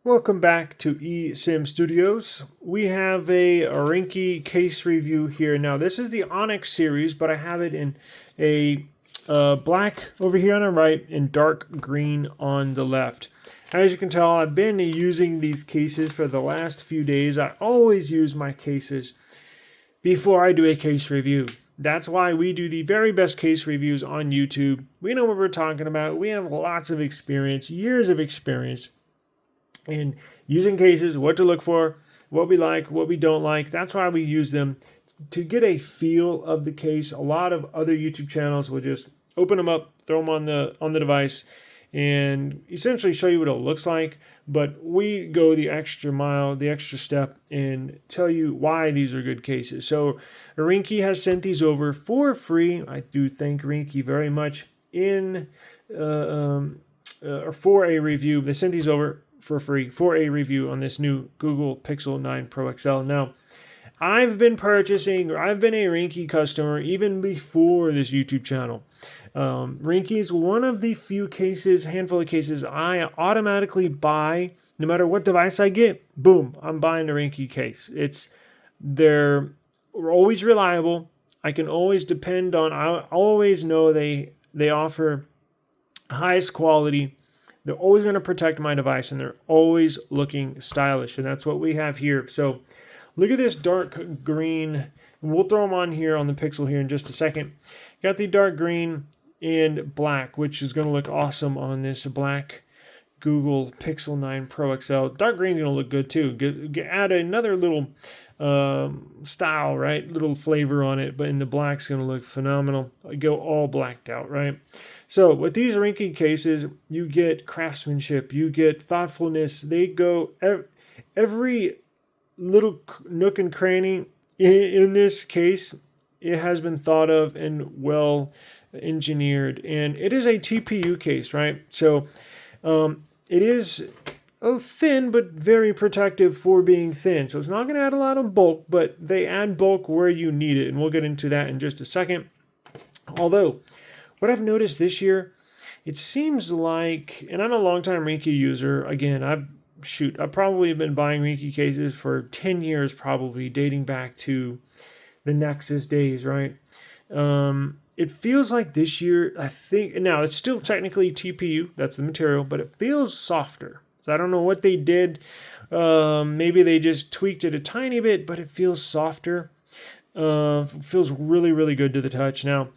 Welcome back to eSIM Studios. We have a Ringke case review here. Now, this is the Onyx series, but I have it in a black over here on the right and dark green on the left. As you can tell, I've been using these cases for the last few days. I always use my cases before I do a case review. That's why we do the very best case reviews on YouTube. We know what we're talking about. We have lots of experience, years of experience in using cases, what to look for, what we like, what we don't like. That's why we use them to get a feel of the case. A lot of other YouTube channels will just open them up, throw them on the device, and essentially show you what it looks like. But we go the extra mile, the extra step, and tell you why these are good cases. So Ringke has sent these over for free. I do thank Ringke very much for a review. They sent these over for free for a review on this new Google Pixel 9 Pro XL. Now, I've been a Ringke customer even before this YouTube channel. Ringke is one of the few handful of cases I automatically buy. No matter what device I get, boom, I'm buying a Ringke case. They're always reliable. I can always depend on, I always know they offer highest quality. They're always going to protect my device, and they're always looking stylish, and that's what we have here. So look at this dark green, and we'll throw them on here on the Pixel here in just a second. Got the dark green and black, which is going to look awesome on this black Google Pixel 9 Pro XL. Dark green is going to look good too. Add another little style, right? Little flavor on it, but in the black's going to look phenomenal. Go all blacked out, right? So with these Ringke cases, you get craftsmanship, you get thoughtfulness. They go every little nook and cranny in this case. It has been thought of and well engineered, and it is a TPU case, right? So it is thin, but very protective for being thin. So it's not going to add a lot of bulk, but they add bulk where you need it, and we'll get into that in just a second. Although, what I've noticed this year, it seems like, and I'm a longtime Ringke user. Again, I've probably been buying Ringke cases for 10 years, probably dating back to the Nexus days, right? It feels like this year, I think, now it's still technically TPU, that's the material, but it feels softer. So I don't know what they did. Maybe they just tweaked it a tiny bit, but it feels softer. Feels really, really good to the touch. Now,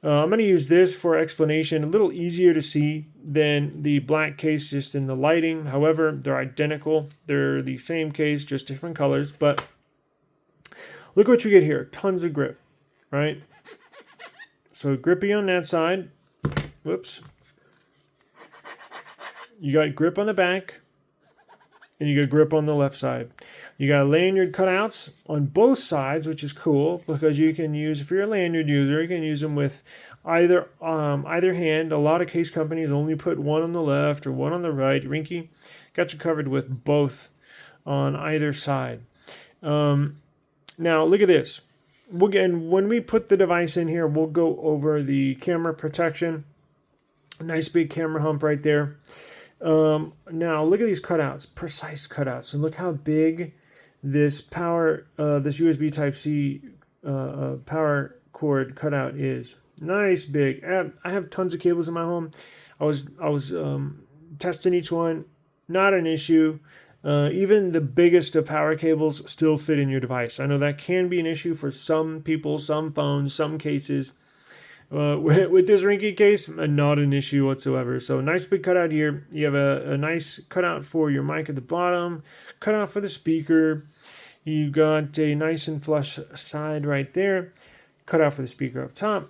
I'm going to use this for explanation. A little easier to see than the black case just in the lighting. However, they're identical. They're the same case, just different colors. But look what you get here. Tons of grip, right? So grippy on that side. Whoops. You got grip on the back, and you got grip on the left side. You got lanyard cutouts on both sides, which is cool because you can use, if you're a lanyard user, you can use them with either hand. A lot of case companies only put one on the left or one on the right. Ringke got you covered with both on either side. Now look at this. When we put the device in here, we'll go over the camera protection. Nice big camera hump right there. Now look at these cutouts, precise cutouts, and look how big this this USB Type-C power cord cutout is. Nice big. I have tons of cables in my home. I was testing each one. Not an issue. Even the biggest of power cables still fit in your device. I know that can be an issue for some people, some phones, some cases. With this Ringke case, not an issue whatsoever. So nice big cutout here. You have a nice cutout for your mic at the bottom, cutout for the speaker. You got a nice and flush side right there, cutout for the speaker up top.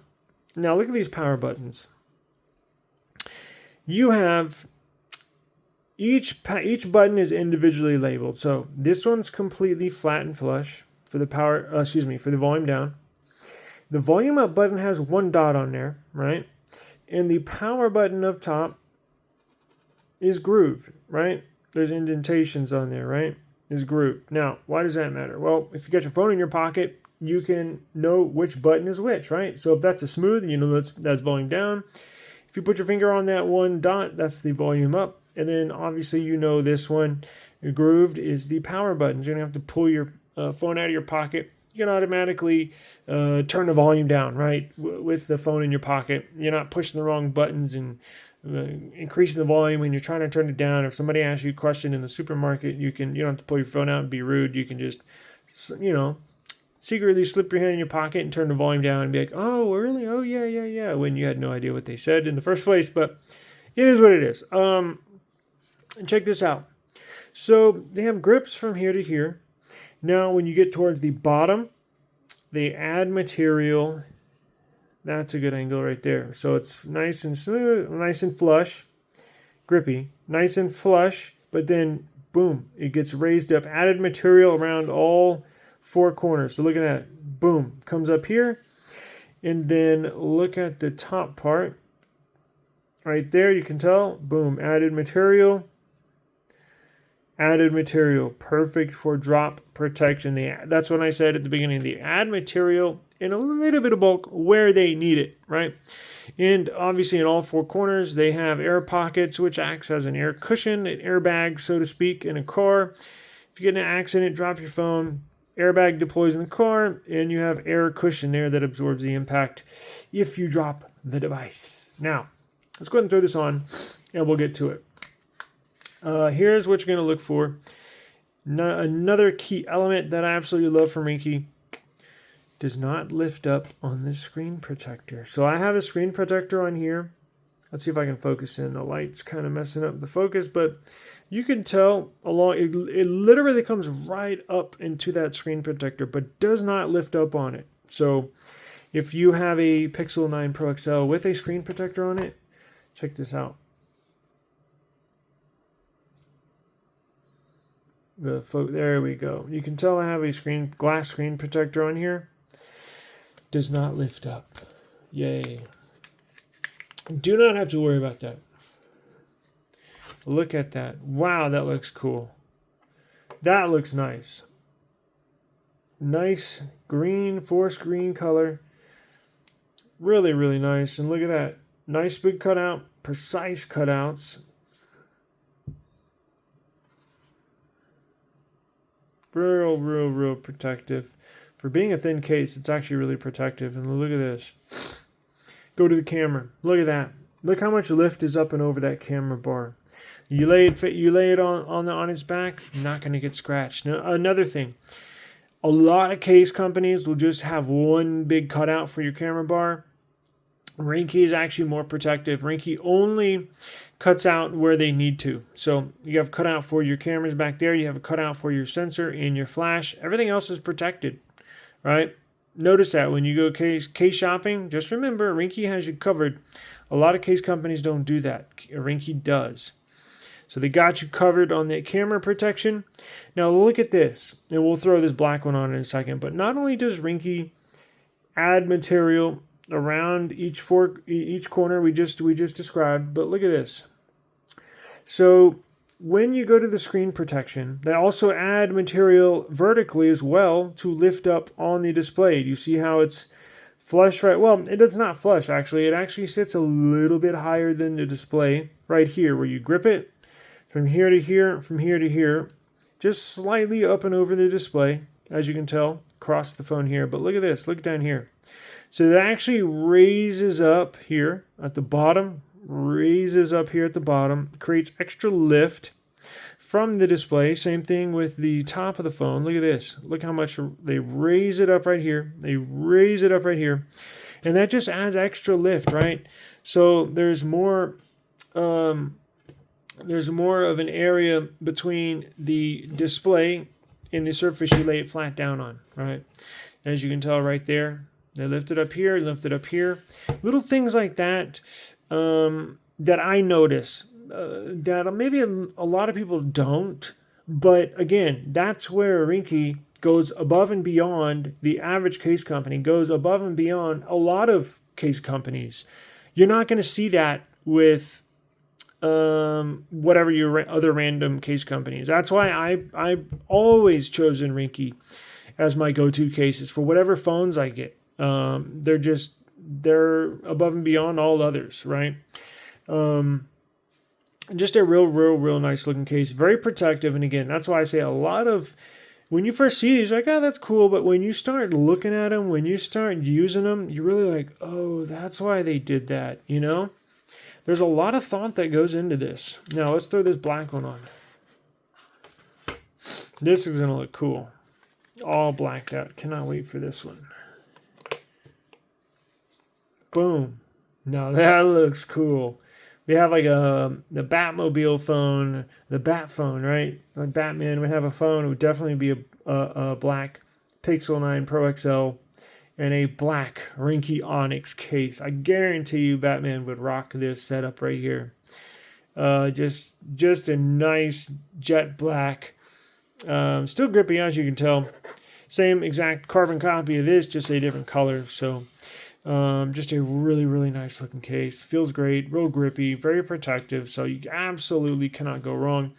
Now look at these power buttons. You have each button is individually labeled. So this one's completely flat and flush for the for the volume down. The volume up button has one dot on there, right? And the power button up top is grooved, right? There's indentations on there, right? Is grooved. Now, why does that matter? Well, if you got your phone in your pocket, you can know which button is which, right? So if that's a smooth, you know that's volume down. If you put your finger on that one dot, that's the volume up. And then obviously this one, grooved, is the power buttons. You're going to have to pull your phone out of your pocket. You can automatically turn the volume down, right, with the phone in your pocket. You're not pushing the wrong buttons and increasing the volume when you're trying to turn it down. If somebody asks you a question in the supermarket, you don't have to pull your phone out and be rude. You can just, secretly slip your hand in your pocket and turn the volume down and be like, oh, really? Oh, yeah, when you had no idea what they said in the first place. But it is what it is. And check this out. So they have grips from here to here. Now, when you get towards the bottom, they add material. That's a good angle right there. So it's nice and smooth, nice and flush, grippy, nice and flush, but then, boom, it gets raised up. Added material around all four corners. So look at that. Boom, comes up here. And then look at the top part. Right there, you can tell. Boom, added material. Added material, perfect for drop protection. That's what I said at the beginning. They add material in a little bit of bulk where they need it, right? And obviously in all four corners, they have air pockets, which acts as an air cushion, an airbag, so to speak, in a car. If you get in an accident, drop your phone, airbag deploys in the car, and you have air cushion there that absorbs the impact if you drop the device. Now, let's go ahead and throw this on, and we'll get to it. Here's what you're going to look for. Another key element that I absolutely love from Ringke: does not lift up on the screen protector. So I have a screen protector on here. Let's see if I can focus in. The light's kind of messing up the focus, but you can tell it literally comes right up into that screen protector, but does not lift up on it. So if you have a Pixel 9 Pro XL with a screen protector on it, check this out. There we go. You can tell I have a glass screen protector on here. Does not lift up. Yay. Do not have to worry about that. Look at that. Wow, that looks cool. That looks nice. Nice green, forest green color. Really, really nice. And look at that. Nice big cutout. Precise cutouts. Real protective. For being a thin case, it's actually really protective. And look at this. Go to the camera. Look at that. Look how much lift is up and over that camera bar. You lay it on its back, not going to get scratched. Now, another thing, a lot of case companies will just have one big cutout for your camera bar. Ringke is actually more protective. Ringke only cuts out where they need to. So you have a cutout for your cameras back there. You have a cutout for your sensor and your flash. Everything else is protected, right? Notice that when you go case shopping, just remember Ringke has you covered. A lot of case companies don't do that. Ringke does. So they got you covered on the camera protection. Now look at this, and we'll throw this black one on in a second. But not only does Ringke add material around each corner we just described, but look at this. So when you go to the screen protection, they also add material vertically as well to lift up on the display. You see how it's flush, right? Well, it does not flush, actually. It actually sits a little bit higher than the display right here, where you grip it from here to here, just slightly up and over the display, as you can tell, across the phone here. But look at this. Look down here. So that actually raises up here at the bottom, creates extra lift from the display. Same thing with the top of the phone. Look at this. Look how much they raise it up right here. And that just adds extra lift, right? So there's more of an area between the display and the surface you lay it flat down on, right? As you can tell right there. They lift it up here, Little things like that that I notice that maybe a lot of people don't. But again, that's where Ringke goes above and beyond the average case company, goes above and beyond a lot of case companies. You're not going to see that with whatever your other random case companies. That's why I've always chosen Ringke as my go-to cases for whatever phones I get. They're above and beyond all others, right? just a real nice looking case. Very protective. And again, that's why I say a lot of, when you first see these, you're like, oh, that's cool. But when you start looking at them, when you start using them, you're really like, oh, that's why they did that, you know? There's a lot of thought that goes into this. Now, let's throw this black one on. This is going to look cool. All blacked out. Cannot wait for this one. Boom. Now that looks cool. We have like the Batmobile phone, the Bat phone, right? Like Batman would have a phone. It would definitely be a black Pixel 9 Pro XL and a black Ringke Onyx case. I guarantee you Batman would rock this setup right here. Just a nice jet black. Still grippy, as you can tell. Same exact carbon copy of this, just a different color. So just a really nice looking case. Feels great, real grippy, very protective. So you absolutely cannot go wrong.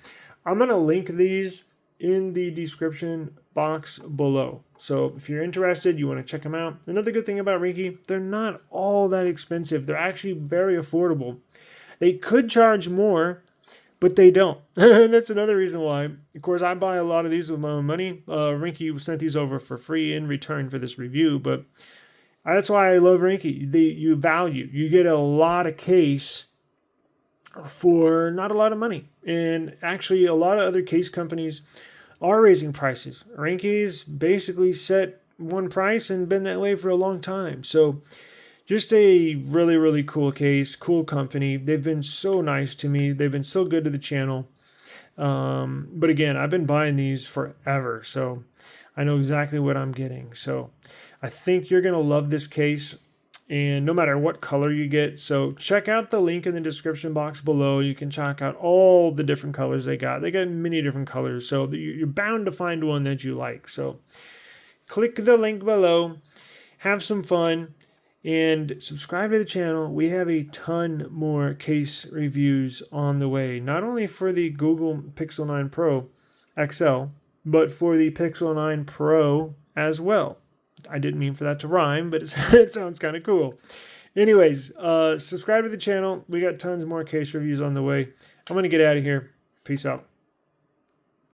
I'm going to link these in the description box below. So if you're interested, you want to check them out. Another good thing about Ringke, they're not all that expensive. They're actually very affordable. They could charge more, but they don't. That's another reason why. Of course, I buy a lot of these with my own money. Ringke sent these over for free in return for this review, but that's why I love Ringke. You get a lot of case for not a lot of money. And actually, a lot of other case companies are raising prices. Ringke's basically set one price and been that way for a long time. So just a really cool case, cool company. They've been so nice to me. They've been so good to the channel. But again, I've been buying these forever, so I know exactly what I'm getting. So I think you're going to love this case, and no matter what color you get. So check out the link in the description box below. You can check out all the different colors they got. They got many different colors, so you're bound to find one that you like. So click the link below, have some fun, and subscribe to the channel. We have a ton more case reviews on the way, not only for the Google Pixel 9 Pro XL, but for the Pixel 9 Pro as well. I didn't mean for that to rhyme, but it sounds kind of cool. Anyways, subscribe to the channel. We got tons more case reviews on the way. I'm going to get out of here. Peace out.